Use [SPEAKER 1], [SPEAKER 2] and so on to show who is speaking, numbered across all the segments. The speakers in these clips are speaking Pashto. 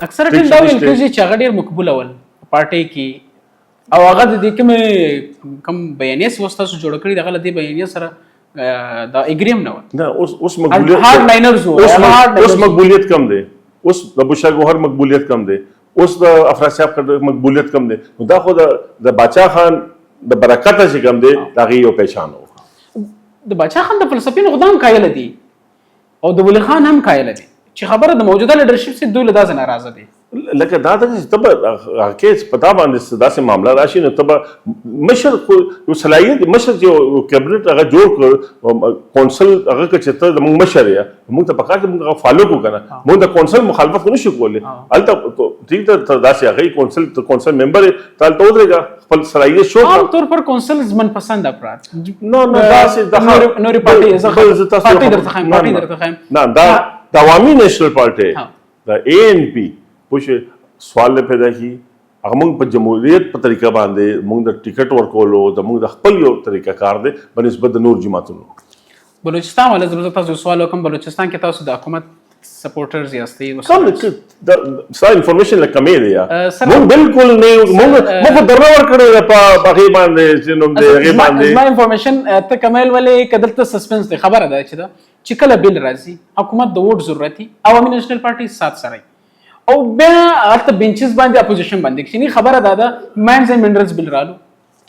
[SPEAKER 1] اکثره ټیم دا ویل کېږي چې هغه ډېر مقبول ول پارټۍ کې او هغه د دې کوم بیانیه چې تاسو جوړ کړي دغه د بیانیه سره دا اګریم نه و
[SPEAKER 2] نه اوس مقبولیت
[SPEAKER 1] هارد لاینرز وو
[SPEAKER 2] اوس مقبولیت کم دی اوس د بشرا ګوهر مقبولیت کم دی اوس د افراز صاحب مقبولیت کم دی نو دا خو د باچا خان د برکت چې کم دی دغه یو پہچان و
[SPEAKER 1] د باچا خان د فلسفي نقدام قایل دي او د ولی خان هم قایل دي چې خبره د موجوده لیډرشپ سره دوی له داسې ناراضه دي
[SPEAKER 2] لکه دا چې تب کې پتا باندې داسې معاملہ راشي نو تب مشر یو صلاحیت مشر چې کابینټ هغه جوړ کړ کونسل هغه چې ته موږ مشر یا موږ ته پکار موږ فالو کو کنه موږ د کونسل مخالفت نشو کولای الته ټیک ته داسې هغه کونسل ممبر تل ته ودرېږي خپل صلاحیت شو
[SPEAKER 1] عام طور پر کونسل من پسند افراد
[SPEAKER 2] نو داسې د
[SPEAKER 1] نوري پارټي زه پارټي درته خایم
[SPEAKER 2] نه دا عوامي نېشنل پارټي د اے ان پی پوښ سوال نه پیدا کی هغه موږ په جمهوریت په طریقه باندې موږ د ټیکټ ورکولو د موږ د خپل یو طریقه کار دی په نسبت د نور جماعتونو
[SPEAKER 1] بلوچستان ولا زه تاسو سوال وکم بلوچستان کې تاسو د حکومت سپورټرز یاستئ
[SPEAKER 2] کوم دا انفارمیشن لا کمی دی موږ بالکل نه موږ درنه ور کړی په هغه باندې چې نوم دی هغه باندې
[SPEAKER 1] ما انفارمیشن ته کمال ولې کدلته سسپنس دی خبره ده چې کله بیل راځي حکومت د ووټ ضرورتي عوامي نېشنل پارټي سات سره او بیا البته بنچز باندې اپوزیشن باندې کښینی خبره ده ماینز اینڈ منرلز بل رالو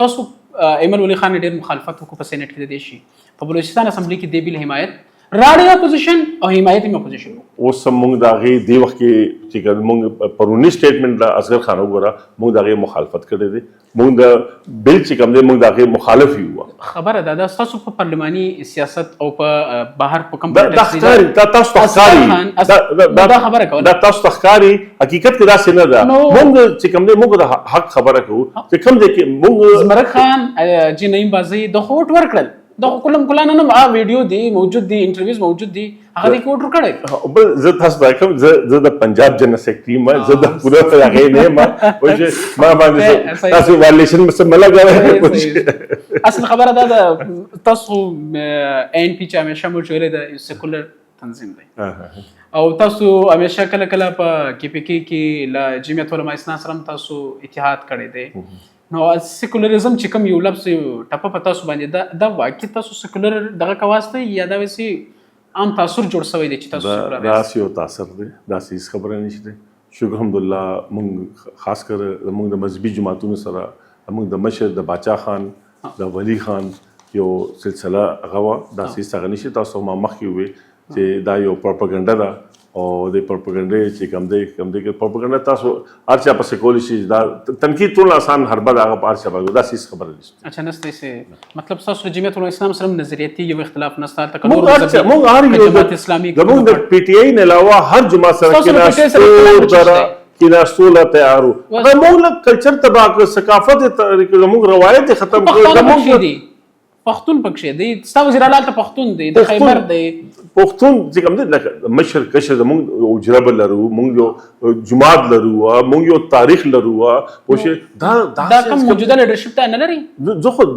[SPEAKER 1] تاسو ایمل ولی خان ډېر مخالفت وکړو په سېنات کې د دې شي په بلوچستان اسمبلی کې د بیل حمایت راډیو اپوزیشن او حمایت اپوزیشن
[SPEAKER 2] اوس موږ د هغې دې وخت کې چې موږ پرونی سټیټمنټ له اصغر خان وګوره موږ د هغې مخالفت کړی دی موږ د بل چې کوم دی موږ د هغې مخالف یو
[SPEAKER 1] خبره ده دا ستاسو په پارلماني سیاست او په بهر په کوم
[SPEAKER 2] دا تاسو ته ښکاري
[SPEAKER 1] دا خبره کوله
[SPEAKER 2] دا تاسو ته ښکاري حقیقت کې داسې نه ده موږ چې کوم دی موږ د حق خبره کوو چې کوم دی کې موږ
[SPEAKER 1] زمرک خان جی نعیم بازي د ووټ ورکړل دا کلم کلانه نه ویډیو دی موجود دی انټرویوز موجود دی هغه د کوټ کړه
[SPEAKER 2] بل زه تاسو ته کوم زه د پنجاب جنرال سیکرټری ما زه د پوره هغه نه ما ما باندې تاسو وایلیشن مې سم لګا
[SPEAKER 1] اصل خبره ده تاسو ان پی چې همیشه موجوده ده سیکولر تنظیم دی او تاسو همیشه کله کله په کې پی کې لا جمعیت علماء اسلام سره تاسو اتحاد کړی دی نو سیکولریزم چې کوم یو لفظ ټپه په تاسو باندې دا واقعي تاسو سیکولر دغه کواسته یا دا وسی عام تاثر جوړ شوی دی چې تاسو سیکولر
[SPEAKER 2] دا سی او تاثر دی دا سی خبره نشته شکر الحمدلله موږ خاص کر موږ د مذهبي جماعتونو سره موږ د مشر د باچا خان د ولی خان یو سلسله غوا دا سی څنګه نشي تاسو ما مخکې وي چې دا یو پروپاګاندا ده او د پروپاګاندا چې کوم دی کې پروپاګاندا تاسو ارچا په کول شي دا تنقید ټول آسان هر بل هغه پارچا به دا سیس خبره نشته
[SPEAKER 1] اچھا نسته سه مطلب تاسو جمعیت الاسلام سره نظریاتي یو اختلاف نسته
[SPEAKER 2] موږ هر یو جماعت اسلامي د پی ټی آی نه علاوه هر جماعت سره کې ناستو لا تیارو موږ له کلچر تباہ ثقافت موږ روایت ختم
[SPEAKER 1] کړو پښتون پکښې دی تاسو وزیر اعلی ته پښتون دی د خیبر دی
[SPEAKER 2] پښتون چې کوم دی مشر کشر موږ اجرب لرو موږ یو جماعت لرو موږ یو تاریخ لرو پوښې
[SPEAKER 1] دا کوم موجوده لیډرشپ ته نه لري
[SPEAKER 2] زه خو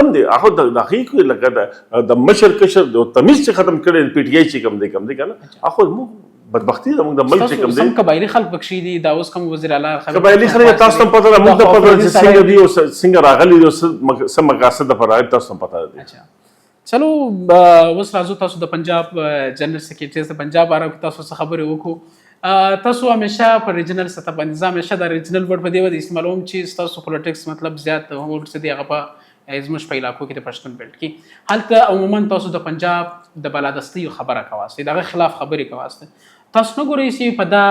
[SPEAKER 2] کم دی هغه د حقیقت لکه د مشر کشر د تمیز چې ختم کړي پی ټی آی چې کوم دی کنه هغه بدبختی د موږ د ملک چې کوم دی
[SPEAKER 1] سم قبایلی خلک پکښې دي دا اوس کوم وزیر اعلی
[SPEAKER 2] قبایلی خلک تاسو ته پته ده موږ ته پته چې څنګه دی او څنګه راغلي او سم مقاصد لپاره تاسو ته پته ده
[SPEAKER 1] اچھا چلو اوس راځو تاسو د پنجاب جنرال سیکریټری د پنجاب اړه تاسو څه خبرې وکړو تاسو همیشه په ریجنل سطح باندې همیشه د ریجنل ورډ په دی ود استعمالوم چې تاسو پالیټکس مطلب زیات ورډ څه دی هغه په ازموش په علاقو کې د پښتون بیلټ کې حالت عموما تاسو د پنجاب د بلادستي خبره کواسته دغه خلاف خبرې کواسته تاسو نه ګورئ چې په دا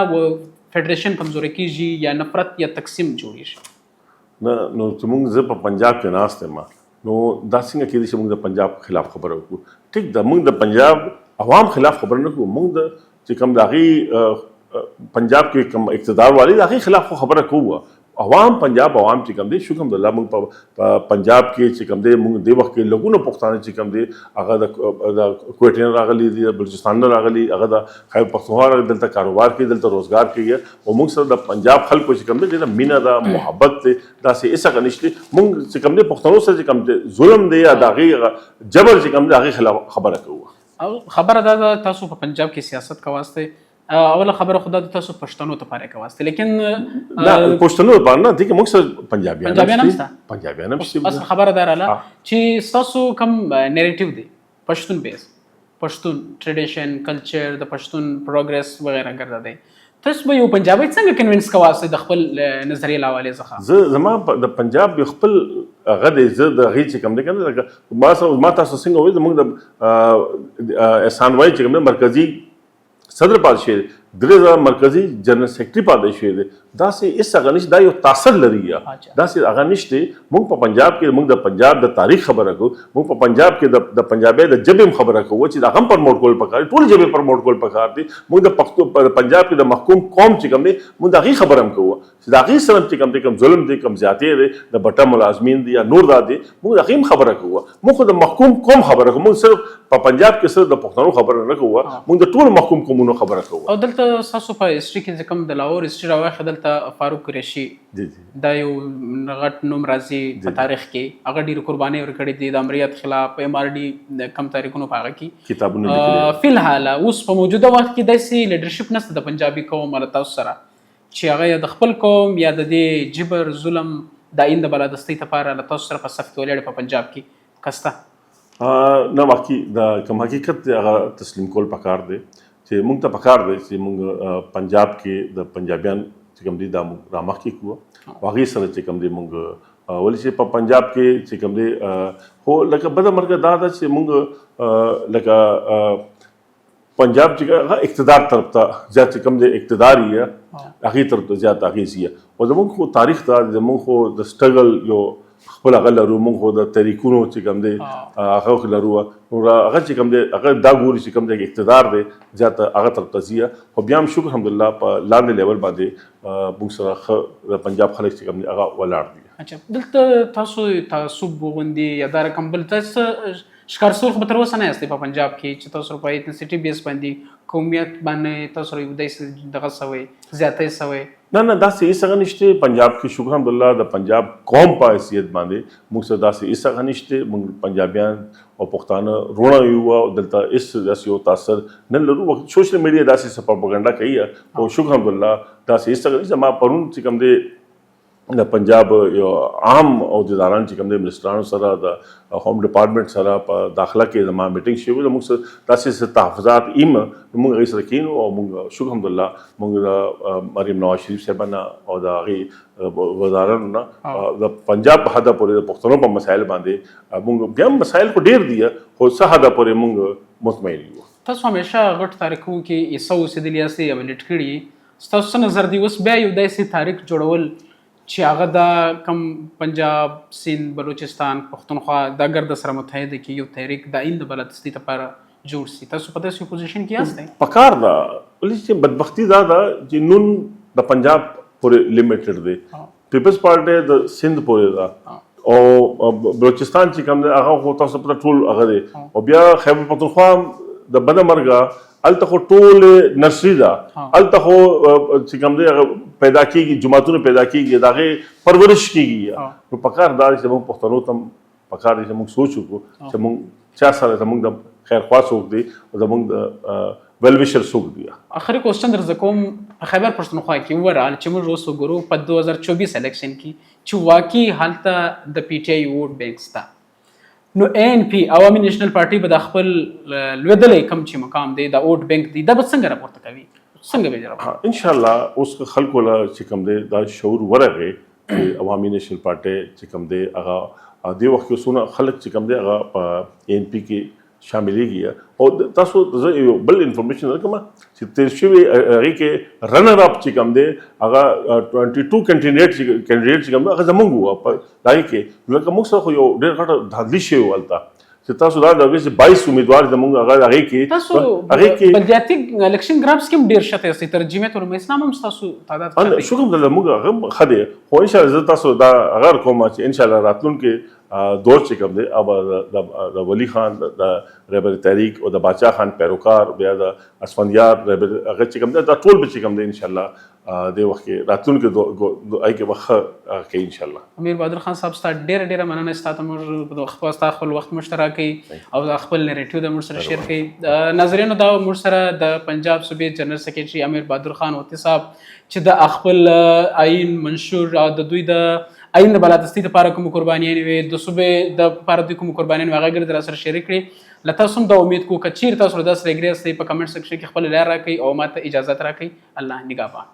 [SPEAKER 1] فدریشن کمزوري کیږي یا نفرت یا تقسیم جوړیږي
[SPEAKER 2] نه نو چې موږ زه په پنجاب کې ناست یم نو دا څنګه کېدای چې موږ د پنجاب خلاف خبره وکړو ټیک ده موږ د پنجاب عوام خلاف خبره نه کوو موږ د چې کوم د هغې پنجاب کې کوم اقتدار والي د هغې خلاف خبره کوو عوام پنجاب عوام چې کوم دی شکر الحمدلله موږ په پنجاب کې چې کوم دی موږ د وخت کې لګونه پښتانه چې کوم دی هغه د کوټې نه راغلي دي د بلوچستان نه راغلي هغه د خیبر پختونخوا دلته کاروبار کوي دلته روزګار کوي او موږ سره د پنجاب خلکو چې کوم دی ډېره مینه ده محبت دی داسې هېڅ هغه نشته موږ چې کوم دی پښتنو سره چې کوم دی ظلم دی یا د هغې جبر چې کوم دی هغې خلاف خبره کوو
[SPEAKER 1] او خبره ده تاسو په پنجاب کې سیاست کواسته اوله خبره خدا د تاسو پښتنو ته پاره کواسته لیکن
[SPEAKER 2] نه پښتنو باندې نه دي چې موږ سره
[SPEAKER 1] پنجابیان هم
[SPEAKER 2] پنجابیان هم
[SPEAKER 1] اصل خبره دراله چې تاسو کوم نیریټیو دی پښتون بیس پښتون ټریډیشن کلچر د پښتون پروګرس وغیرہ ګرځا دی تاسو به یو پنجابي څنګه کنوینس کواسته د خپل نظریه لاواله څخه
[SPEAKER 2] زما د پنجاب خپل غد زه د غي چې کوم دی کنه ما تاسو څنګه وې موږ د احسان وای چې کوم مرکزی صدر پاتې شوی درې مرکزی جنرال سیکرټری پاتې شوی دی دا سه اس هغه نش دا یو تاثر لري دا سه هغه نشته موږ په پنجاب کې موږ د پنجاب د تاریخ خبره کوو موږ په پنجاب کې د پنجابي د جبم خبره کوو چې دا هم پرموټ کول پکار ټول جبه پرموټ کول پکار دي موږ د پښتو پنجاب کې د محکوم قوم چې کوم دي موږ د غي خبره هم کوو چې د غي سره چې کوم ظلم دي کوم زیاتې دي د بټه ملازمین دي یا نور دادي موږ د غي خبره کوو موږ د محکوم قوم خبره کوو موږ صرف په پنجاب کې صرف د پښتنو خبره نه کوو موږ د ټول محکوم قومونو خبره کوو
[SPEAKER 1] او دلته تاسو په هیستوري کې کوم د لاهور هیستوري راوخه دلته فاروق قریشي دا یو غټ نوم راځي په تاریخ کې هغه ډیر قرباني ورکړي دي د امریت خلاف ایم آر ډي د کم تاریخونو په هغه کې
[SPEAKER 2] کتابونه لیکلي
[SPEAKER 1] فی الحال اوس په موجوده وخت کې داسې لیډرشپ نشته د پنجابي قوم ولا تاسو سره چې هغه د خپل قوم یا د دې جبر ظلم د آئین د بلادستۍ لپاره له تاسو سره په صف کې ولړ په پنجاب کې کسته
[SPEAKER 2] نه واقعي د کوم حقیقت هغه تسلیم کول پکار دی چې موږ ته پکار دی چې موږ پنجاب کې د پنجابیان چې کوم دي دا موږ رامخ کې کوو واغې سره چې کوم دي موږ ولې چې په پنجاب کې چې کوم دي خو لکه بده مرګه دا ده چې موږ لکه پنجاب چې اقتدار طرف ته زیات کوم دي اقتدار یې هغه طرف ته زیات هغه سي او زموږ خو تاریخ ته زموږ خو د سټرګل یو خپل هغه لرو موږ خو د طریقونو چې کوم دی هغه لرو نو هغه چې کوم دی هغه دا ګوري چې کوم دی اقتدار دی زیات هغه تر تزیه خو بیا هم شکر الحمدلله په لاندې لیول باندې موږ سره د پنجاب خلک چې کوم دی هغه ولاړ دي
[SPEAKER 1] اچھا دلته تاسو تعصب وغوندي یا دا رقم بل تاسو ښکار سرخ به تر اوسه نه یاستئ په پنجاب کې چې تاسو په ایتنسټي بیس باندې قومیت باندې تاسو یو داسې دغه سوی زیاتې سوی
[SPEAKER 2] نه داسې هېڅ هغه نشته پنجاب کې شکر الحمدلله د پنجاب قوم په حیثیت باندې موږ سره داسې هېڅ هغه نشته موږ پنجابیان او پښتانه روڼه یو او دلته هېڅ داسې یو تاثر نه لرو سوشل میډیا داسې څه پروپاګنډا کوي او شکر الحمدلله داسې هېڅ هغه نشته ما پرون چې کوم دی د پنجاب یو عام عہدیداران چې کوم دی منسټرانو سره د ہوم ډپارټمنټ سره په داخله کې زما میټینګ شوی د موږ سره داسې تحفظات موږ هغې سره کینو او موږ شکر الحمدلله موږ د مریم نواز شریف صاحبانه او د هغې وزارانو نه د پنجاب په حده پورې د پښتنو په مسایل باندې موږ بیا هم مسایل خو ډېر دي خو څه حده پورې موږ مطمئن یو
[SPEAKER 1] تاسو همیشه غټ تاریخو کې ایسه اوسېدلي یاستئ یا ولیډ کړي ستاسو څه نظر دی اوس بیا یو داسې تاریخ جوړول چې هغه د کم پنجاب سند بلوچستان پښتونخوا دا ګرد سره متحد کې یو تحریک د آئین د بلادستۍ لپاره جوړ شي تاسو په داسې پوزیشن کې یاستئ
[SPEAKER 2] پکار ده ولې چې بدبختي دا ده چې نون د پنجاب پورې لیمیټډ دی پیپلز پارټي د سند پورې ده او بلوچستان چې کوم دی هغه خو تاسو په ټول هغه دی او بیا خیبر پختونخوا د بده مرګه الته خو ټول نرسري ده الته خو چې کوم دی پیدا کیږي جماعتونه پیدا کیږي دغه پرورش کیږي نو پکار دا چې موږ پښتنو ته پکار دي چې موږ سوچ وکړو چې موږ چا سره زموږ د خیر خوا څوک دی او زموږ د ویل ویشر څوک دی
[SPEAKER 1] اخري کوېسچن درته کوم په خیبر پښتونخوا کې اوورال چې موږ اوس وګورو په 2024 الیکشن کې چې واقعي هلته د پی ټی آی ووټ بینک شته نو ان پی عوامي نېشنل پارټي به د خپل لوېدلی کم چې مقام دی د ووټ بینک دی دا به څنګه راپورته کوي څنګه به راپورته
[SPEAKER 2] ان شاء الله اوس خلکو له چې کوم دی دا شعور ورغی چې عوامي نېشنل پارټي چې کوم دی هغه دې وخت کې څونه خلک چې کوم دی هغه په ان پی کې شاملېږي او تاسو زه یو بل انفارمیشن درکوم چې تیر شوي هغې کې رنر اپ چې کوم دی هغه 22 کینډیډیټ چې کوم دی هغه زموږ وو په هغې کې لکه موږ سره خو یو ډېر غټه دهلی شوی و هلته چې تاسو دا د هغې چې 22 امیدوار زموږ هغې کې
[SPEAKER 1] تاسو بلدیاتي الیکشن ګراپس کې هم ډېر شته یاستئ تر جمعیت علماء اسلام هم ستاسو تعداد
[SPEAKER 2] شکر الحمدلله موږ هغه ښه دی خو انشاءالله زه تاسو دا هغه کوم چې انشاءالله راتلونکي دور چې کوم دی او د ولی خان د رهبر تحریک او د باچا خان پیروکار بیا د اسفندیار رهبر هغه چې کوم دی دا ټول به چې کوم دی ان شاء الله د وخت کې راتلونکي آی کې وخت کې ان شاء الله.
[SPEAKER 1] امیر بهادر خان صاحب ستاسو ډېره مننه ستاسو موږ د خپل وخت مشترک کړي او د خپل نریټیو د موږ سره شیر کړي. ناظرینو دا موږ سره د پنجاب صوبې جنرال سیکریټري امیر بهادر خان وتی صاحب چې د خپل آئین منشور او د دوی د آئین د بالادستي لپاره کوم قربانیانې وي د صوبې د لپاره دوی کوم قربانیانې هغه ګرد را سره شریک کړي. له تاسو هم دا امید کوو که چیرې تاسو داسې رګرې په کمنټ سیکشن کې خپل لار راکړئ او ماته اجازه راکړئ. الله نگهبان.